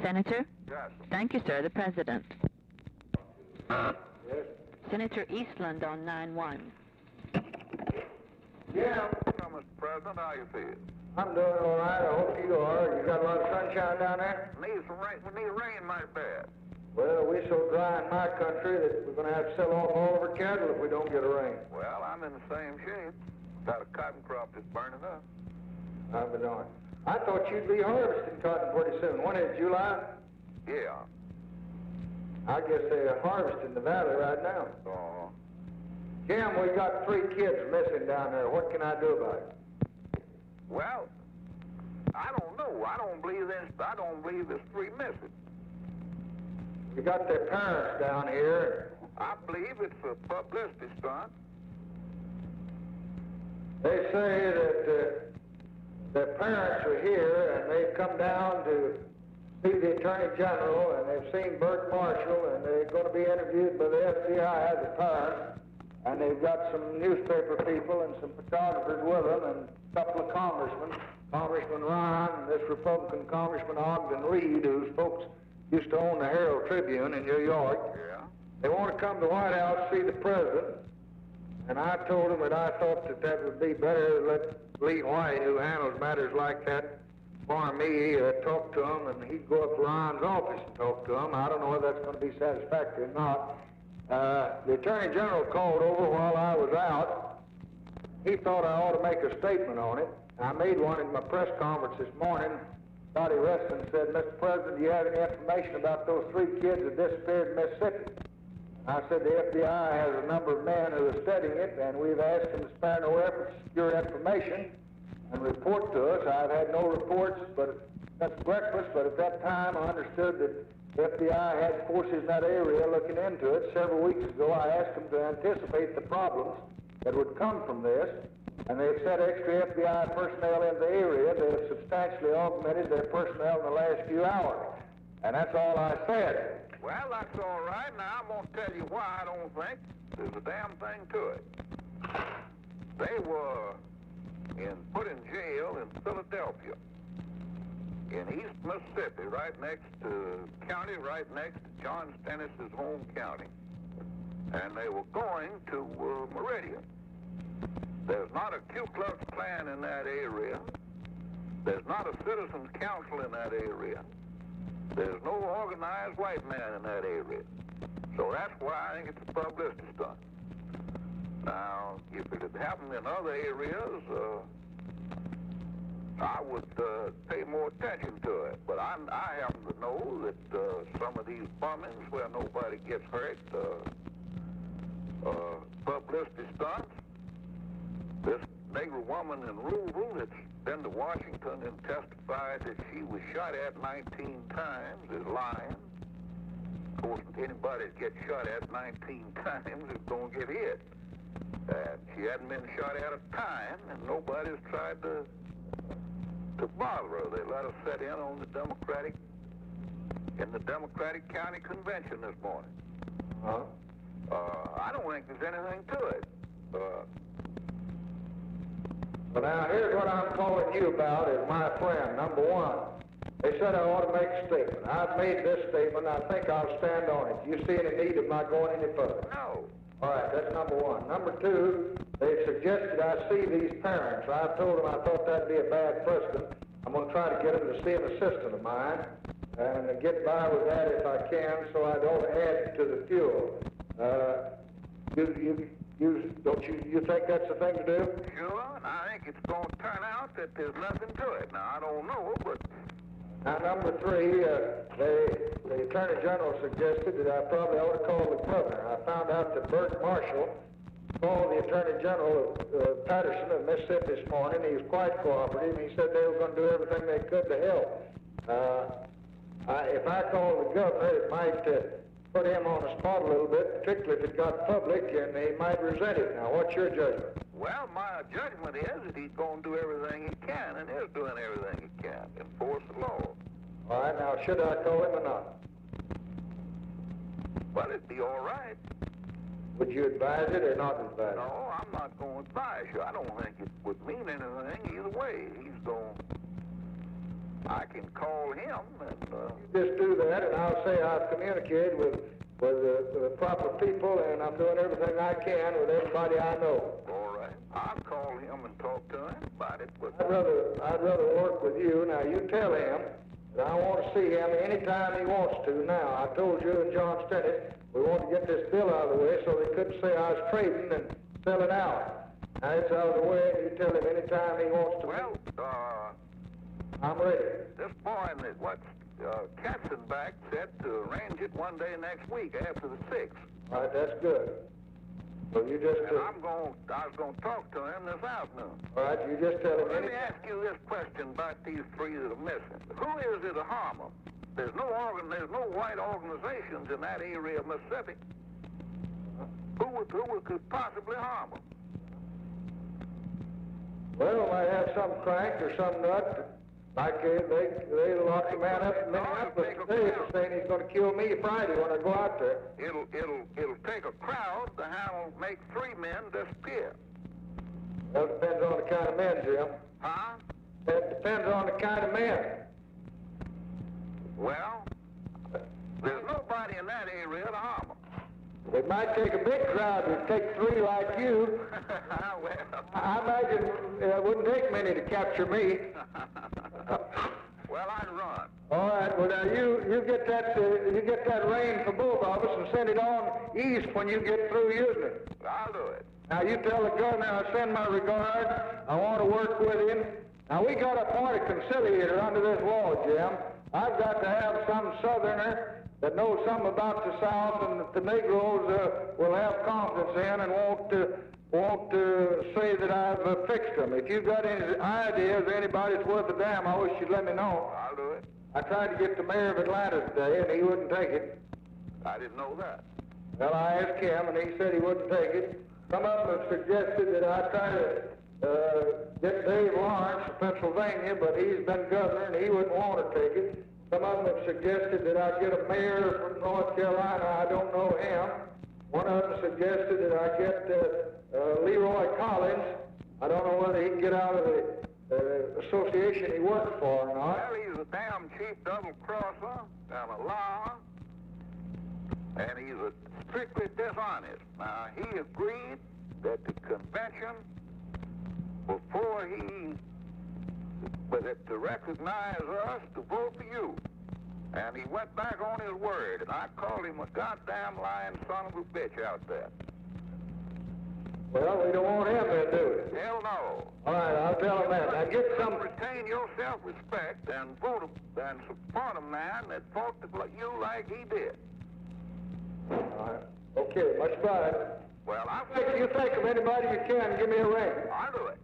Senator? Yes. Thank you, sir. The President. Yes? Senator Eastland on 9-1. Yeah. Mr. President, how you feel? I'm doing all right. I hope you are. You got a lot of sunshine down there? Need some rain. We need rain mighty bad. Well, we're so dry in my country that we're going to have to sell off all of our cattle if we don't get a rain. Well, I'm in the same shape. Got a cotton crop that's burning up. I'll be darned. I thought you'd be harvesting cotton pretty soon. When is it, July? Yeah. I guess they're harvesting the valley right now. Oh. Jim, we got 3 kids missing down there. What can I do about it? Well, I don't know. I don't believe there's 3 missing. We got their parents down here. I believe it's a publicity stunt. They say that their parents are here and they've come down to see the Attorney General and they've seen Bert Marshall and they're going to be interviewed by the FBI as a parent. And they've got some newspaper people and some photographers with them and a couple of congressmen. Congressman Ryan and this Republican Congressman Ogden Reed, whose folks used to own the Herald Tribune in New York. Yeah. They want to come to the White House to see the president. And I told them that I thought that would be better to let Lee White, who handles matters like that, for me, talk to him, and he'd go up to Ryan's office and talk to him. I don't know whether that's going to be satisfactory or not. The Attorney General called over while I was out. He thought I ought to make a statement on it. I made one in my press conference this morning. Dottie Reston said, Mr. President, do you have any information about those 3 kids that disappeared in Mississippi? I said the FBI has a number of men who are studying it, and we've asked them to spare no effort to secure information and report to us. I've had no reports since breakfast, but at that time I understood that the FBI had forces in that area looking into it. Several weeks ago I asked them to anticipate the problems that would come from this, and they've sent extra FBI personnel in the area. They've substantially augmented their personnel in the last few hours. And that's all I said. Well, that's all right. Now, I'm going to tell you why I don't think there's a damn thing to it. They were put in jail in Philadelphia, in East Mississippi, right next to John Stennis's home county. And they were going to Meridian. There's not a Ku Klux Klan in that area. There's not a citizens council in that area. There's no organized white man in that area. So that's why I think it's a publicity stunt. Now, if it had happened in other areas, I would pay more attention to it. But I happen to know that some of these bombings where nobody gets hurt, publicity stunts. This Negro woman in Louisville that's been to Washington and testified that she was shot at 19 times is lying. Of course, anybody that gets shot at 19 times is going to get hit. She hadn't been shot at a time, and nobody's tried to bother her. They let her sit in on the Democratic County Convention this morning. I don't think there's anything to it. Well, now, here's what I'm calling you about as my friend. Number one, they said I ought to make a statement. I've made this statement, and I think I'll stand on it. Do you see any need of my going any further? No. All right, that's number one. Number two, they've suggested I see these parents. I told them I thought that'd be a bad precedent. I'm going to try to get them to see an assistant of mine and get by with that if I can, so I don't add to the fuel. Don't you think that's the thing to do? Sure, and I think it's going to turn out that there's nothing to it. Now, I don't know, but... Now, number three, the Attorney General suggested that I probably ought to call the governor. I found out that Bert Marshall called the Attorney General of Patterson of Mississippi this morning. He was quite cooperative. He said they were going to do everything they could to help. If I called the governor, it might put him on the spot a little bit, particularly if it got public, and he might resent it. Now, what's your judgment? Well, my judgment is that he's going to do everything he can, and is doing everything he can, enforce the law. All right, now, should I call him or not? Well, it'd be all right. Would you advise it or not advise it? No, I'm not going to advise you. I don't think it would mean anything either way. I can call him and... Just say I've communicated with the proper people, and I'm doing everything I can with everybody I know. All right. I'll call him and talk to him about it. But I'd rather work with you. Now, you tell him that I want to see him anytime he wants to. Now, I told you and John Stennett we want to get this bill out of the way so they couldn't say I was trading and selling out. Now, it's out of the way, and you tell him anytime he wants to. Well, I'm ready. this boy that Katzenbach said to arrange it one day next week after the 6th. All right, that's good. So you just... And I was going to talk to him this afternoon. All right, you just tell him... Let me ask you this question about these three that are missing. Who is it to harm them? There's no white organizations in that area of Mississippi. Who could possibly harm them? Well, might have some crank or some nut. Like they locked a man up in Minneapolis today saying he's going to kill me Friday when I go out there. It'll take a crowd to make 3 men disappear. Well, it depends on the kind of men, Jim. Huh? It depends on the kind of men. Well, there's nobody in that area to harm them. It might take a big crowd to take 3 like you. Well, I imagine it wouldn't take many to capture me. well, I'd run. All right. Well, now you get that rein for both of us and send it on east when you get through using it. I'll do it. Now you tell the governor I send my regard. I want to work with him. Now we got to appoint a conciliator under this wall, Jim. I've got to have some Southerner that knows something about the South and that the Negroes will have confidence in and won't say that I've fixed them. If you've got any ideas of anybody that's worth a damn, I wish you'd let me know. I'll do it. I tried to get the mayor of Atlanta today, and he wouldn't take it. I didn't know that. Well, I asked him, and he said he wouldn't take it. Some of them have suggested that I try to get Dave Lawrence of Pennsylvania, but he's been governor, and he wouldn't want to take it. Some of them have suggested that I get a mayor from North Carolina. I don't know him. One of them suggested that I get LEROY Collins. I don't know whether he can get out of the association he works for or not. Well, he's a damn cheap double-crosser and a liar, and he's strictly dishonest. Now, he agreed that the convention, before to recognize us, to vote for you. And he went back on his word, and I called him a goddamn lying son of a bitch out there. Well, we don't want him to do it. Hell no. All right, I'll tell him that. Now get some... Retain your self-respect and vote and support a man that fought you like he did. All right. Okay, much obliged. Well, You think of anybody you can, give me a ring. I'll do it.